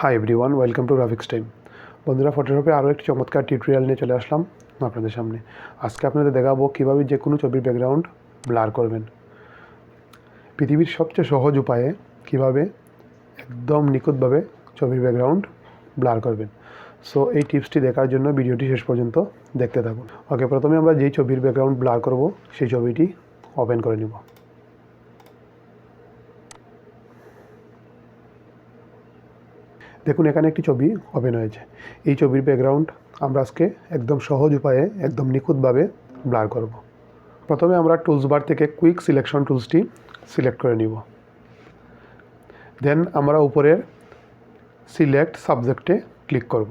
Hi everyone, welcome to graphics time. বন্ধুরা, ফটোশপে আরও একটি চমৎকার টিউটোরিয়াল নিয়ে চলে আসলাম আপনাদের সামনে। আজকে আপনাদের দেখাবো কীভাবে যে কোনো ছবির ব্যাকগ্রাউন্ড ব্লার করবেন। পৃথিবীর সবচেয়ে সহজ উপায়ে কীভাবে একদম নিখুঁতভাবে ছবির ব্যাকগ্রাউন্ড ব্লার করবেন। সো এই টিপসটি দেখার জন্য ভিডিওটি শেষ পর্যন্ত দেখতে থাকুন। ওকে, প্রথমে আমরা যেই ছবির ব্যাকগ্রাউন্ড ব্লার করব সেই ছবিটি ওপেন করে নেব। দেখুন, এখানে একটি ছবি ওপেন হয়েছে। এই ছবির ব্যাকগ্রাউন্ড আমরা আজকে একদম সহজ উপায়ে একদম নিখুঁতভাবে ব্লার করব। প্রথমে আমরা টুলস বার থেকে কুইক সিলেকশন টুলসটি সিলেক্ট করে নিব। দেন আমরা উপরের সিলেক্ট সাবজেক্টে ক্লিক করব।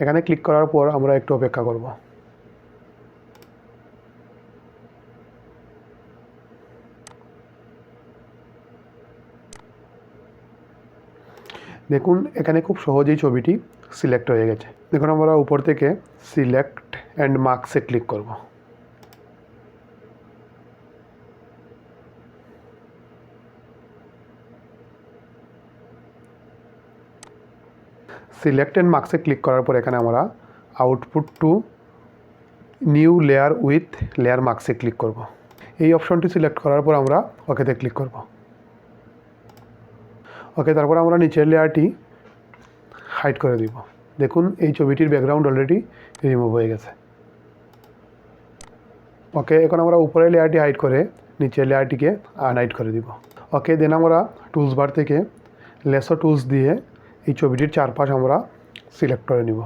এখানে ক্লিক করার পর আমরা একটু অপেক্ষা করব। দেখুন, এখানে খুব সহজেই ছবিটি সিলেক্ট হয়ে গেছে। দেখুন, আমরা উপর থেকে সিলেক্ট অ্যান্ড মার্কসে ক্লিক করব। সিলেক্ট অ্যান্ড মার্কসে ক্লিক করার পর এখানে আমরা output to new layer with layer মার্কসে ক্লিক করব। এই অপশনটি সিলেক্ট করার পর আমরা ওকেতে ক্লিক করব। ওকে, তারপর আমরা নিচের লেয়ারটি হাইড করে দিব। দেখুন, এই ছবিটির ব্যাকগ্রাউন্ড অলরেডি রিমুভ হয়ে গেছে। ওকে, এখন আমরা উপরের লেয়ারটি হাইড করে নিচের লেয়ারটিকে আনহাইড করে দিব। ওকে, দেন আমরা টুলস বার থেকে লেসো টুলস দিয়ে এই ছবিটির চারপাশ আমরা সিলেক্ট করে নিব।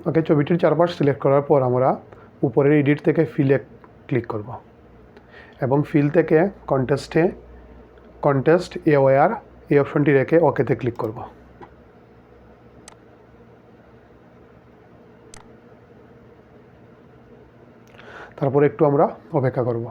ওকে, ছবিটির চারপাশ সিলেক্ট করার পর আমরা উপরের এডিট থেকে ফিলে ক্লিক করব এবং ফিল থেকে কন্টেস্ট এওয়ার এই অপশনটি রেখে ওকেতে ক্লিক করব। তারপর একটু আমরা অপেক্ষা করব।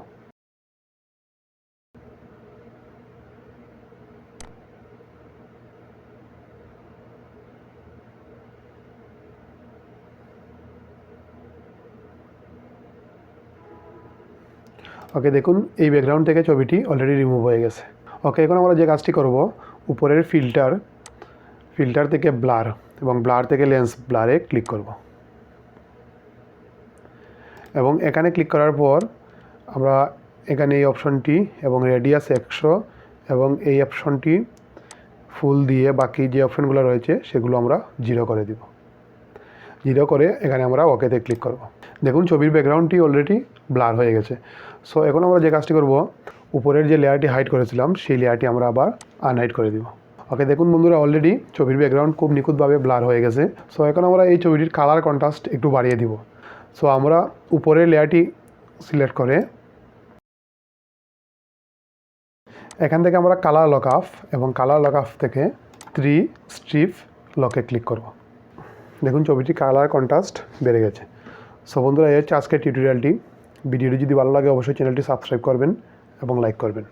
ওকে, দেখুন, এই ব্যাকগ্রাউন্ড থেকে ছবিটি অলরেডি রিমুভ হয়ে গেছে। ওকে, এখন আমরা যে কাজটি করব, উপরের ফিল্টার থেকে ব্লার এবং ব্লার থেকে লেন্স ব্লারে ক্লিক করব এবং এখানে ক্লিক করার পর আমরা এখানে এই অপশনটি এবং রেডিয়াস 100 এবং এই অপশনটি ফুল দিয়ে বাকি যে অপশনগুলো রয়েছে সেগুলো আমরা 0 করে দিব। 0 করে এখানে আমরা ওকেতে ক্লিক করব। দেখুন, ছবির ব্যাকগ্রাউন্ডটি অলরেডি ব্লার হয়ে গেছে। সো এখন আমরা যে কাজটি করব, উপরের যে লেয়ারটি হাইড করেছিলাম সেই লেয়ারটি আমরা আবার আনহাইড করে দিব। ওকে, দেখুন বন্ধুরা, অলরেডি ছবির ব্যাকগ্রাউন্ড খুব নিখুঁতভাবে ব্লার হয়ে গেছে। সো এখন আমরা এই ছবিটির কালার কন্ট্রাস্ট একটু বাড়িয়ে দিব। সো আমরা উপরের লেয়ারটি সিলেক্ট করে এখান থেকে আমরা কালার লক অফ এবং কালার লক অফ থেকে 3 স্ট্রিপ লকে ক্লিক করব। দেখুন, ছবিটি কালার কন্ট্রাস্ট বেড়ে গেছে। সো বন্ধুরা, এই হচ্ছে আজকের টিউটোরিয়ালটি। ভিডিওটি যদি ভালো লাগে অবশ্যই চ্যানেলটি সাবস্ক্রাইব করবেন এবং লাইক করবেন।